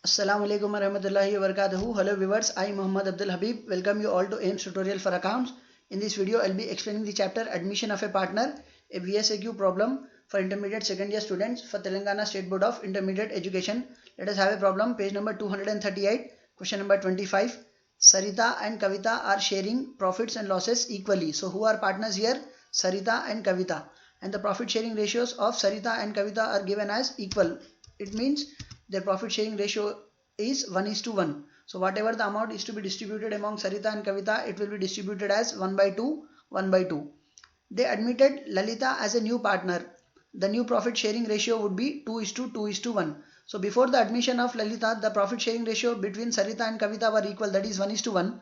Assalamualaikum warahmatullahi wabarakatuh. Hello viewers, I am Muhammad Abdul Habib. Welcome you all to AIMS tutorial for accounts. In this video, I'll be explaining the chapter Admission of a Partner, a VSAQ problem for intermediate second year students for Telangana State Board of Intermediate Education. Let us have a problem, page number 238, question number 25. Sarita and Kavita are sharing profits and losses equally. So who are partners here? Sarita and Kavita. And the profit sharing ratios of Sarita and Kavita are given as equal. It means their profit sharing ratio is 1:1. So whatever the amount is to be distributed among Sarita and Kavita, it will be distributed as 1/2, 1/2. They admitted Lalita as a new partner. The new profit sharing ratio would be 2:2:1. So before the admission of Lalita, the profit sharing ratio between Sarita and Kavita were equal, that is 1:1.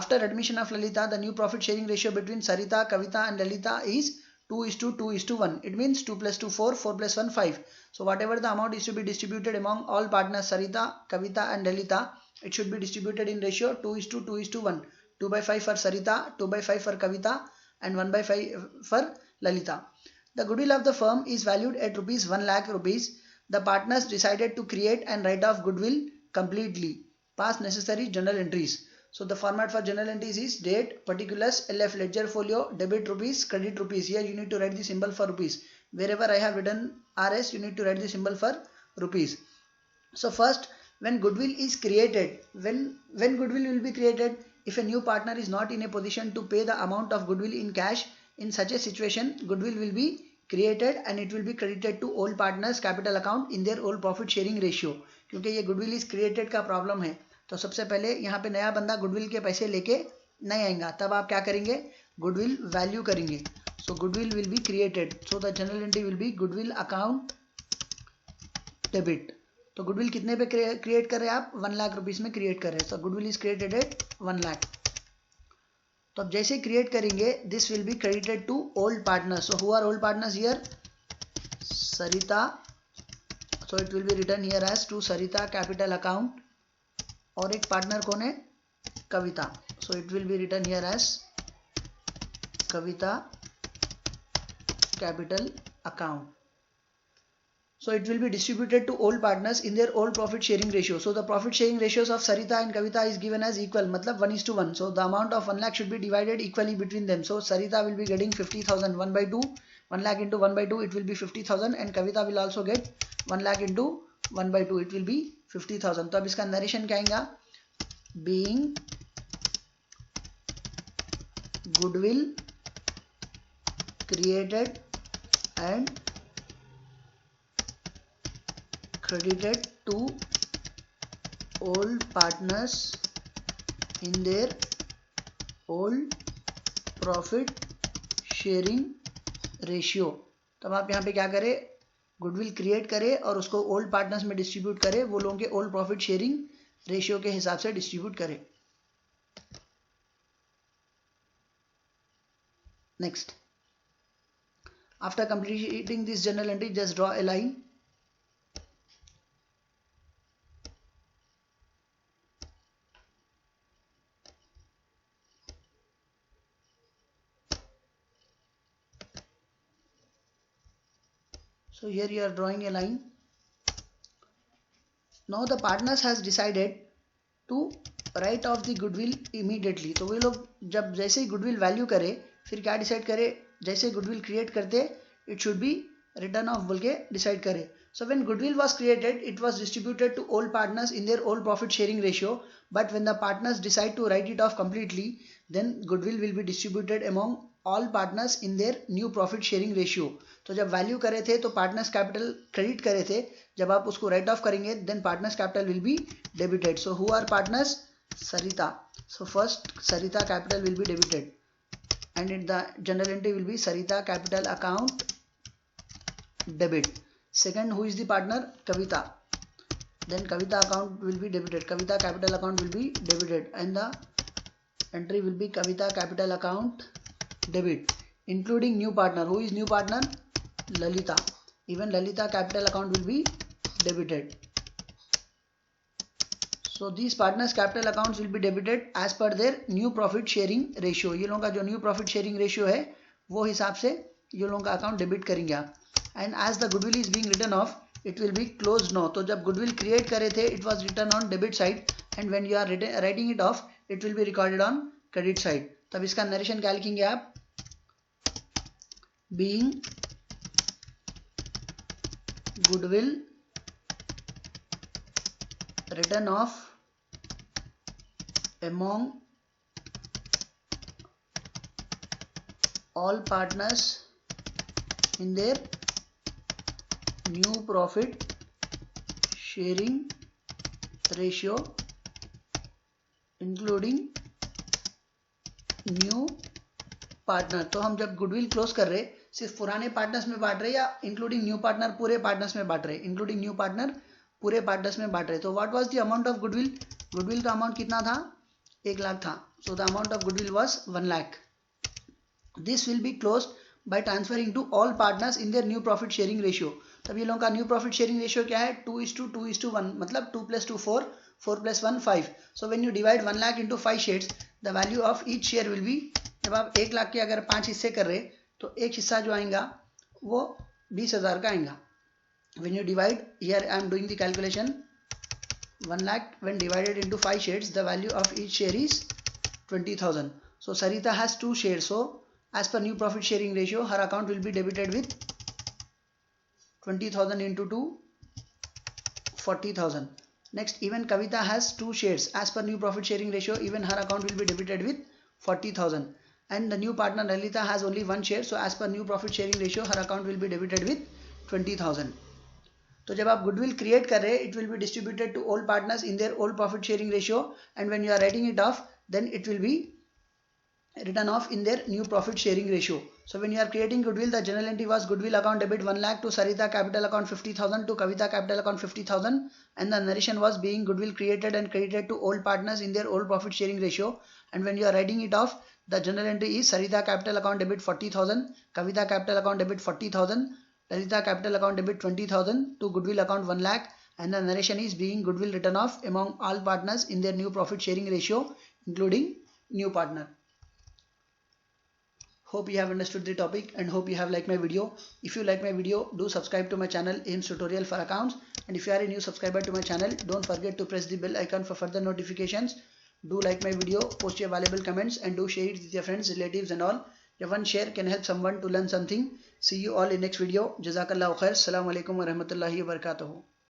After admission of Lalita, the new profit sharing ratio between Sarita, Kavita and Lalita is 2:2:1. It means 2 plus 2 4, 4 plus 1 5. So whatever the amount is to be distributed among all partners Sarita, Kavita and Lalita, it should be distributed in ratio 2:2:1. 2/5 for Sarita, 2/5 for Kavita and 1/5 for Lalita. The goodwill of the firm is valued at rupees 1 lakh rupees. The partners decided to create and write off goodwill completely. Pass necessary journal entries. So the format for journal entries is date, particulars, LF ledger folio, debit rupees, credit rupees. Here you need to write the symbol for rupees. Wherever I have written RS, you need to write the symbol for rupees. So first, when goodwill is created, when goodwill will be created, if a new partner is not in a position to pay the amount of goodwill in cash, in such a situation, goodwill will be created and it will be credited to old partners capital account in their old profit sharing ratio. क्योंकि ये goodwill is created का problem है, तो सबसे पहले यहाँ पे नया बंदा गुडविल के पैसे लेके नहीं आएगा, तब आप क्या करेंगे, गुडविल वैल्यू करेंगे. So goodwill will be created. So the general entry will be goodwill account debit. तो गुडविल कितने पे क्रिएट कर रहे हैं आप, 1 लाख रुपीस में क्रिएट कर रहे हैं. So goodwill is created at 1 lakh. तो अब जैसे क्रिएट करेंगे, this will be credited to old partners. So who are old partners here, Sarita. So it will be written here as to Sarita capital account. और एक पार्टनर कौन है, Kavita. So it will be written here as to Kavita capital. So it will be distributed to all partners in their old profit sharing ratio. So the profit sharing ratios of Sarita and Kavita is given as equal, matlab 1:1. So the amount of 1 lakh should be divided equally between them. So Sarita will be getting 50,000, 1/2. 1 lakh into 1/2, it will be 50,000, and Kavita will also get 1 lakh into 1/2, it will be 50,000. तो अब इसका narration क्या आएगा, being goodwill created and credited to old partners in their old profit sharing ratio. तो आप यहाँ पे क्या करें, गुडविल क्रिएट करें और उसको ओल्ड पार्टनर्स में डिस्ट्रीब्यूट करें, वो लोगों के ओल्ड प्रॉफिट शेयरिंग रेशियो के हिसाब से डिस्ट्रीब्यूट करें. Next, after completing this journal entry, just draw a line. So here you are drawing a line. Now the partners has decided to write off the goodwill immediately. तो वे लोग जब जैसे ही goodwill value करे, फिर क्या decide करे, जैसे goodwill create करते it should be written off बोल के डिसाइड करे. So when goodwill was created, it was distributed to all partners in their old profit sharing ratio. But when the partners decide to write it off completely, then goodwill will be distributed among all partners in their new profit sharing ratio. तो जब value करे थे तो partners capital credit करे थे, जब आप उसको राइट ऑफ करेंगे then partners capital will be debited. So who are partners, Sarita. So first Sarita capital will be debited and in the general entry will be Sarita capital account debit. Second, who is the partner, Kavita. Then Kavita account will be debited, Kavita capital account will be debited, and the entry will be Kavita capital account debit, including new partner. Who is new partner, Lalita. Even Lalita capital account will be debited. So these partners capital accounts will be debited as per their new profit sharing ratio. ये लोगों का जो new profit sharing ratio है, वो हिसाब से ये लोगों का अकाउंट डेबिट करेंगे आप. And as the goodwill is being written off, it will be closed now. तो जब goodwill create करे थे it was written on debit side and when you are writing it off it will be recorded on credit side. तब इसका narration क्या लिखेंगे आप, being goodwill written off among all partners in their new profit sharing ratio including new partner. तो हम जब goodwill close कर रहे सिर्फ पुराने पार्टनर्स में बांट रहे या इंक्लूडिंग न्यू पार्टनर पूरे पार्टनर्स में बांट रहे, इंक्लूडिंग न्यू पार्टनर पूरे पार्टनर्स में बांट रहे. तो what was the amount of goodwill, goodwill का अमाउंट कितना था, 1 लाख था. So the amount of goodwill was 1 lakh. This will be closed by transferring to all partners in their new profit sharing ratio. तब ये लोगों का न्यू प्रॉफिट शेयरिंग रेशियो क्या है, 2:2:1, मतलब 2 + 2 4, 4 + 1 5. So when you divide 1 lakh into 5 shares the value of each share will be, जब आप 1 लाख के अगर 5 हिस्से कर रहे तो एक हिस्सा जो आएगा वो 20,000 का आएगा. When you divide, here I am doing the calculation, 1 lakh when divided into 5 shares, the value of each share is 20,000. So Sarita has 2 shares. So as per new profit sharing ratio, her account will be debited with 20,000 into 2, 40,000. Next, even Kavita has 2 shares. As per new profit sharing ratio, even her account will be debited with 40,000. And the new partner Lalita has only 1 share. So as per new profit sharing ratio, her account will be debited with 20,000. तो जब आप goodwill create कर रहे हैं it will be distributed to all partners in their old profit sharing ratio and when you are writing it off then it will be written off in their new profit sharing ratio. So when you are creating goodwill, the journal entry was goodwill account debit 1 lakh to Sarita capital account 50,000 to Kavita capital account 50,000, and the narration was being goodwill created and credited to all partners in their old profit sharing ratio. And when you are writing it off, the journal entry is Sarita capital account debit 40,000, Kavita capital account debit 40,000, Lalita capital account debit 20,000 to goodwill account 1 lakh, and the narration is being goodwill written off among all partners in their new profit sharing ratio including new partner. Hope you have understood the topic and hope you have liked my video. If you like my video, do subscribe to my channel AIMS Tutorial for Accounts, and if you are a new subscriber to my channel, don't forget to press the bell icon for further notifications. Do like my video, post your valuable comments, and do share it with your friends, relatives and all. Your one share can help someone to learn something. See you all in next video. Jazakallahu khair. Assalamu alaikum wa rahmatullahi wa barakatuhu.